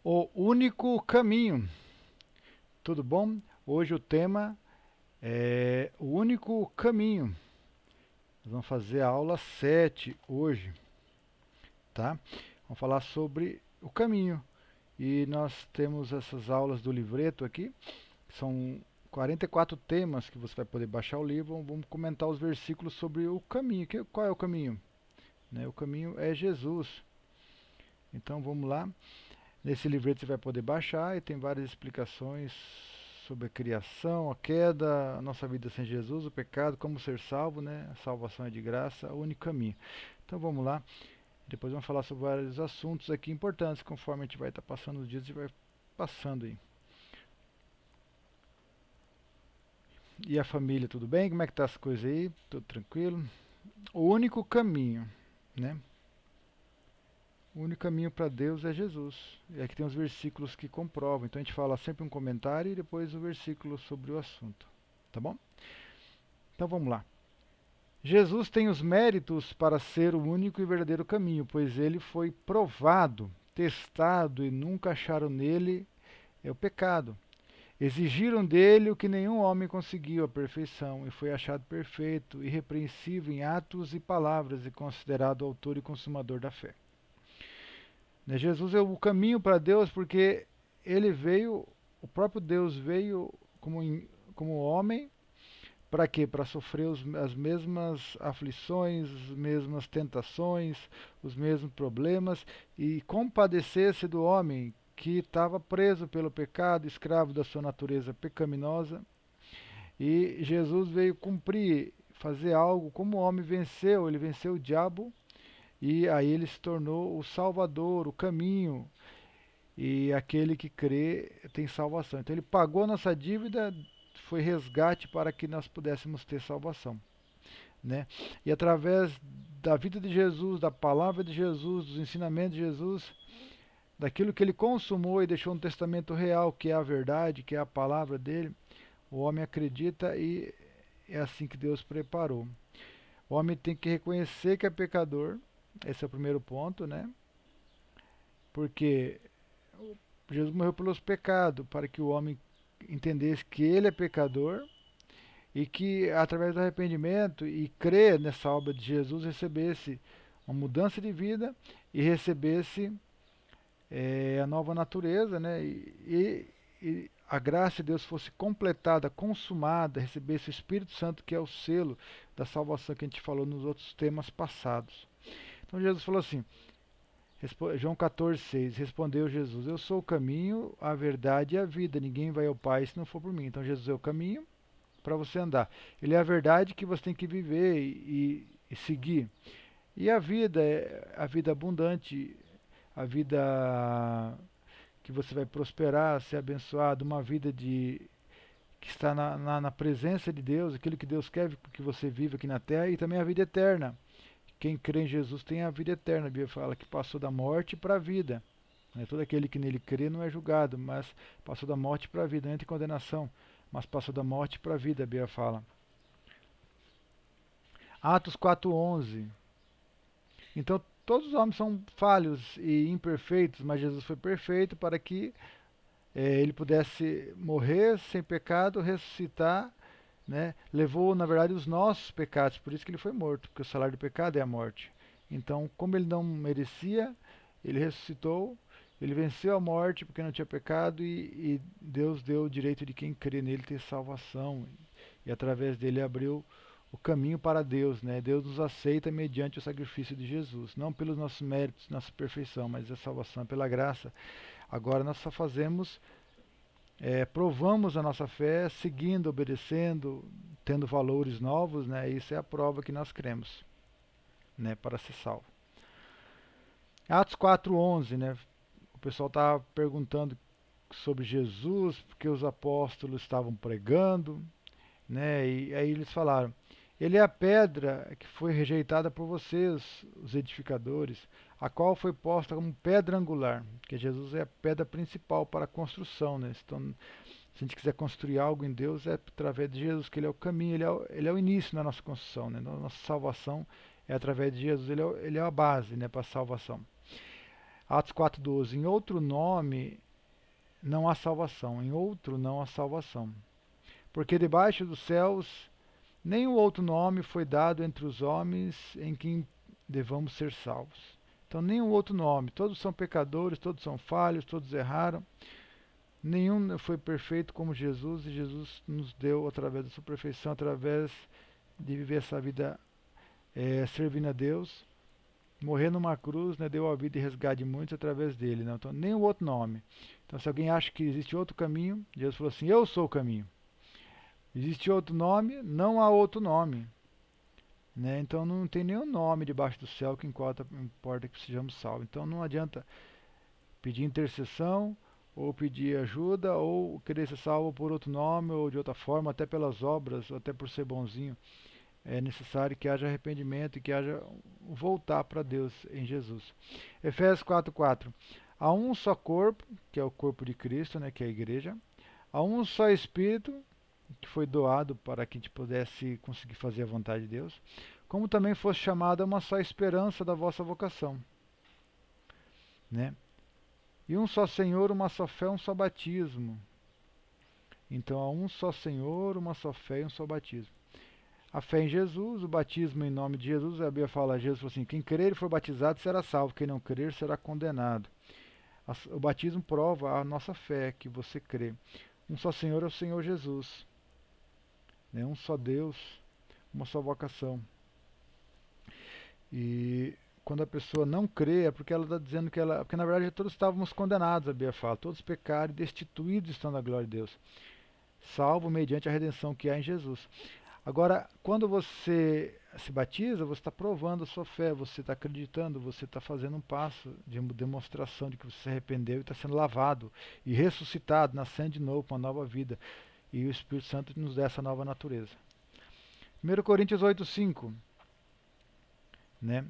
O único caminho. Tudo bom? Hoje o tema é o único caminho. Nós vamos fazer a aula 7 hoje, tá? Vamos falar sobre o caminho. E nós temos essas aulas do livreto aqui, que são 44 temas que você vai poder baixar o livro. Vamos comentar os versículos sobre o caminho. Qual é o caminho? Né? O caminho é Jesus. Então vamos lá. Nesse livreto você vai poder baixar e tem várias explicações sobre a criação, a queda, a nossa vida sem Jesus, o pecado, como ser salvo, né? A salvação é de graça, o único caminho. Então vamos lá. Depois vamos falar sobre vários assuntos aqui importantes, conforme a gente vai estar passando os dias e vai passando aí. E a família, tudo bem? Como é que tá as coisas aí? Tudo tranquilo? O único caminho, né? O único caminho para Deus é Jesus. E aqui tem os versículos que comprovam. Então a gente fala sempre um comentário e depois o versículo sobre o assunto. Tá bom? Então vamos lá. Jesus tem os méritos para ser o único e verdadeiro caminho, pois ele foi provado, testado e nunca acharam nele o pecado. Exigiram dele o que nenhum homem conseguiu, a perfeição, e foi achado perfeito, irrepreensível em atos e palavras e considerado autor e consumador da fé. Jesus é o caminho para Deus porque ele veio, o próprio Deus veio como homem, para quê? Para sofrer as mesmas aflições, as mesmas tentações, os mesmos problemas e compadecer-se do homem que estava preso pelo pecado, escravo da sua natureza pecaminosa. E Jesus veio cumprir, fazer algo como o homem venceu, ele venceu o diabo e aí ele se tornou o Salvador, o caminho, e aquele que crê tem salvação. Então ele pagou nossa dívida, foi resgate para que nós pudéssemos ter salvação, né? E através da vida de Jesus, da palavra de Jesus, dos ensinamentos de Jesus, daquilo que ele consumou e deixou um testamento real, que é a verdade, que é a palavra dele, o homem acredita e é assim que Deus preparou. O homem tem que reconhecer que é pecador, esse é o primeiro ponto, né? Porque Jesus morreu pelos pecados, para que o homem entendesse que ele é pecador e que através do arrependimento e crer nessa obra de Jesus recebesse uma mudança de vida e recebesse a nova natureza, né? E a graça de Deus fosse completada, consumada, recebesse o Espírito Santo, que é o selo da salvação que a gente falou nos outros temas passados. Então Jesus falou assim, João 14,6, respondeu Jesus, eu sou o caminho, a verdade e a vida, ninguém vai ao Pai se não for por mim. Então Jesus é o caminho para você andar. Ele é a verdade que você tem que viver e seguir. E a vida é a vida abundante, a vida que você vai prosperar, ser abençoado, uma vida que está na presença de Deus, aquilo que Deus quer que você viva aqui na terra, e também a vida eterna. Quem crê em Jesus tem a vida eterna. A Bíblia fala que passou da morte para a vida. Todo aquele que nele crê não é julgado, mas passou da morte para a vida, não entra em condenação, mas passou da morte para a vida, a Bíblia fala. Atos 4:11. Então todos os homens são falhos e imperfeitos, mas Jesus foi perfeito para que ele pudesse morrer sem pecado, ressuscitar, né? Levou, na verdade, os nossos pecados, por isso que ele foi morto, porque o salário do pecado é a morte. Então, como ele não merecia, ele ressuscitou, ele venceu a morte porque não tinha pecado e Deus deu o direito de quem crê nele ter salvação. E através dele abriu o caminho para Deus, né? Deus nos aceita mediante o sacrifício de Jesus, não pelos nossos méritos, nossa perfeição, mas a salvação é pela graça. Agora nós só fazemos, provamos a nossa fé, seguindo, obedecendo, tendo valores novos, né? Isso é a prova que nós cremos, né? Para ser salvo. Atos 4:11, né? O pessoal estava perguntando sobre Jesus, porque os apóstolos estavam pregando, né? E aí eles falaram: ele é a pedra que foi rejeitada por vocês, os edificadores, a qual foi posta como pedra angular, que Jesus é a pedra principal para a construção, né? Então, se a gente quiser construir algo em Deus, é através de Jesus, que ele é o caminho, ele é o início da nossa construção, né? Nossa salvação é através de Jesus, ele é a base, né, para a salvação. Atos 4,12. Em outro nome não há salvação. Em outro não há salvação. Porque debaixo dos céus nenhum outro nome foi dado entre os homens em quem devamos ser salvos. Então, nenhum outro nome. Todos são pecadores, todos são falhos, todos erraram. Nenhum foi perfeito como Jesus, e Jesus nos deu, através da sua perfeição, através de viver essa vida servindo a Deus, morrer numa cruz, né, deu a vida e resgate de muitos através dele. Não? Então, nenhum outro nome. Então, se alguém acha que existe outro caminho, Jesus falou assim: eu sou o caminho. Existe outro nome? Não há outro nome. Né? Então não tem nenhum nome debaixo do céu que importa que sejamos salvos. Então não adianta pedir intercessão, ou pedir ajuda, ou querer ser salvo por outro nome, ou de outra forma, até pelas obras, ou até por ser bonzinho. É necessário que haja arrependimento e que haja voltar para Deus em Jesus. Efésios 4,4. Há um só corpo, que é o corpo de Cristo, né, que é a igreja. Há um só Espírito, que foi doado para que a gente pudesse conseguir fazer a vontade de Deus, como também fosse chamada uma só esperança da vossa vocação. Né? E um só Senhor, uma só fé, um só batismo. Então há um só Senhor, uma só fé e um só batismo. A fé em Jesus, o batismo em nome de Jesus, a Bíblia fala, Jesus falou assim: quem crer e for batizado será salvo, quem não crer será condenado. O batismo prova a nossa fé, que você crê. Um só Senhor é o Senhor Jesus. Né? Um só Deus, uma só vocação. E quando a pessoa não crê, é porque ela está dizendo que ela. Porque na verdade todos estávamos condenados, a Bíblia fala. Todos pecaram e destituídos estão da glória de Deus. Salvo mediante a redenção que há em Jesus. Agora, quando você se batiza, você está provando a sua fé, você está acreditando, você está fazendo um passo de demonstração de que você se arrependeu e está sendo lavado e ressuscitado, nascendo de novo para uma nova vida. E o Espírito Santo nos dá essa nova natureza. 1 Coríntios 8,5. Né?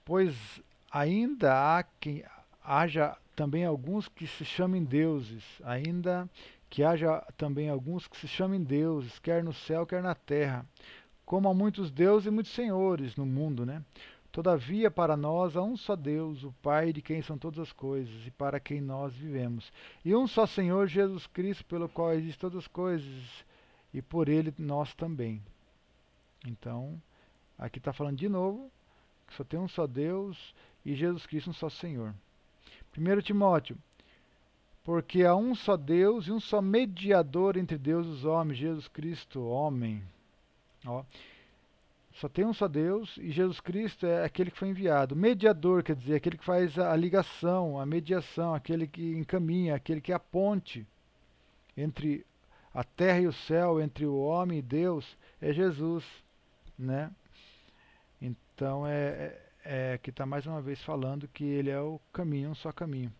Pois ainda há quem haja também alguns que se chamem deuses, ainda que haja também alguns que se chamem deuses, quer no céu, quer na terra, como há muitos deuses e muitos senhores no mundo, né? Todavia, para nós há um só Deus, o Pai de quem são todas as coisas e para quem nós vivemos. E um só Senhor, Jesus Cristo, pelo qual existem todas as coisas e por ele nós também. Então, aqui está falando de novo que só tem um só Deus e Jesus Cristo um só Senhor. 1 Timóteo. Porque há um só Deus e um só mediador entre Deus e os homens, Jesus Cristo, homem. Ó. Só tem um só Deus e Jesus Cristo é aquele que foi enviado. Mediador, quer dizer, aquele que faz a ligação, a mediação, aquele que encaminha, aquele que é a ponte entre a terra e o céu, entre o homem e Deus, é Jesus, né? Então que está mais uma vez falando que ele é o caminho, um só caminho.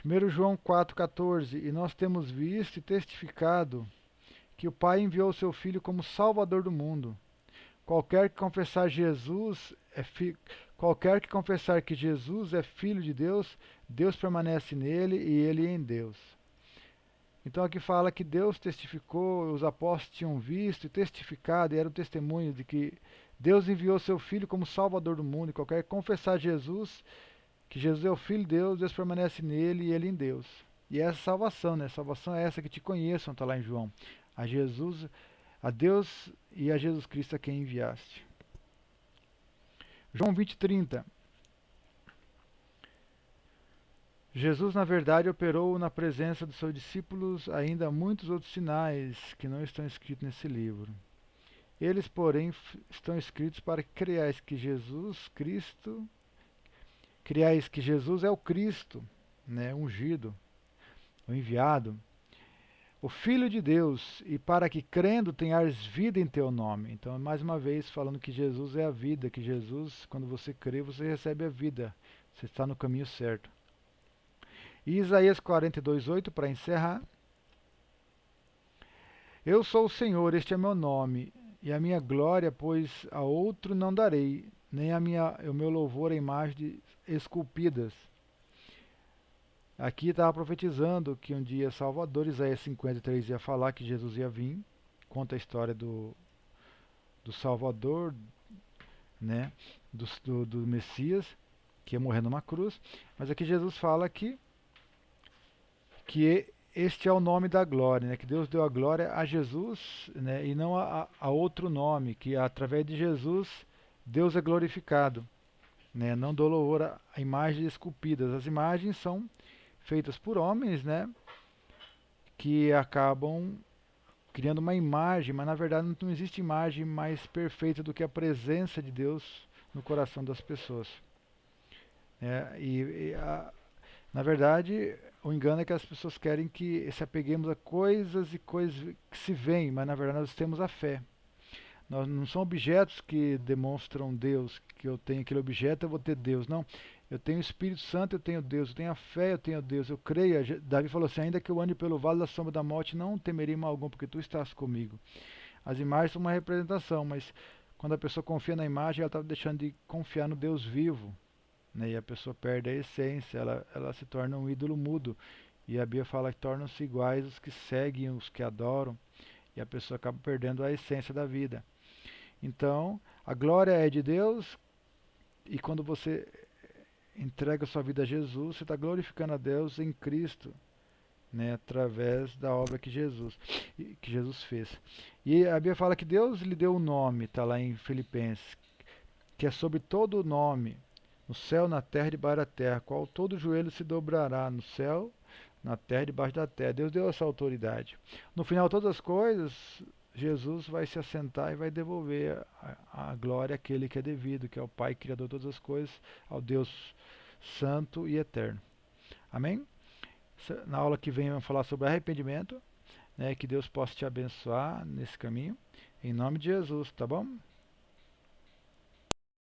1 João 4,14. E nós temos visto e testificado que o Pai enviou o seu Filho como Salvador do mundo. Qualquer que confessar Qualquer que confessar que Jesus é Filho de Deus, Deus permanece nele e ele em Deus. Então aqui fala que Deus testificou, os apóstolos tinham visto e testificado, e era o testemunho de que Deus enviou seu Filho como Salvador do mundo, e qualquer que confessar Jesus, que Jesus é o Filho de Deus, Deus permanece nele e ele em Deus. E essa salvação, né? Salvação é essa, que te conheçam, está lá em João. A Jesus, a Deus e a Jesus Cristo a quem enviaste. João 20:30. Jesus, na verdade, operou na presença dos seus discípulos ainda muitos outros sinais que não estão escritos nesse livro. Eles, porém, estão escritos para que creiais que Jesus é o Cristo, né, ungido, o enviado, o Filho de Deus, e para que crendo tenhas vida em teu nome. Então, mais uma vez, falando que Jesus é a vida, que Jesus, quando você crê, você recebe a vida. Você está no caminho certo. E Isaías 42:8, para encerrar. Eu sou o Senhor, este é meu nome, e a minha glória, pois a outro não darei, nem o meu louvor a imagens esculpidas. Aqui estava profetizando que um dia Salvador, Isaías 53 ia falar que Jesus ia vir, conta a história do Salvador, né, do Messias, que ia morrer numa cruz, mas aqui Jesus fala que este é o nome da glória, né? Que Deus deu a glória a Jesus, né? E não a outro nome, que através de Jesus Deus é glorificado, né? Não dou louvor a imagens esculpidas. As imagens são feitas por homens, né? Que acabam criando uma imagem, mas na verdade não existe imagem mais perfeita do que a presença de Deus no coração das pessoas. Na verdade, o engano é que as pessoas querem que se apeguemos a coisas e coisas que se veem, mas na verdade nós temos a fé. Nós não são objetos que demonstram Deus, que eu tenho aquele objeto, eu vou ter Deus. Não, eu tenho o Espírito Santo, eu tenho Deus. Eu tenho a fé, eu tenho Deus. Eu creio. Davi falou assim, ainda que eu ande pelo vale da sombra da morte, não temerei mal algum, porque tu estás comigo. As imagens são uma representação, mas quando a pessoa confia na imagem, ela está deixando de confiar no Deus vivo, né? E a pessoa perde a essência, ela se torna um ídolo mudo. E a Bíblia fala que tornam-se iguais os que seguem, os que adoram, e a pessoa acaba perdendo a essência da vida. Então, a glória é de Deus, e quando você entrega sua vida a Jesus, você está glorificando a Deus em Cristo, né, através da obra que Jesus fez. E a Bíblia fala que Deus lhe deu um nome, está lá em Filipenses, que é sobre todo o nome, no céu, na terra e debaixo da terra, qual todo joelho se dobrará no céu, na terra e debaixo da terra. Deus deu essa autoridade. No final de todas as coisas, Jesus vai se assentar e vai devolver a glória àquele que é devido, que é o Pai, Criador de todas as coisas, ao Deus Santo e Eterno. Amém? Na aula que vem vamos falar sobre arrependimento, né, que Deus possa te abençoar nesse caminho. Em nome de Jesus, tá bom?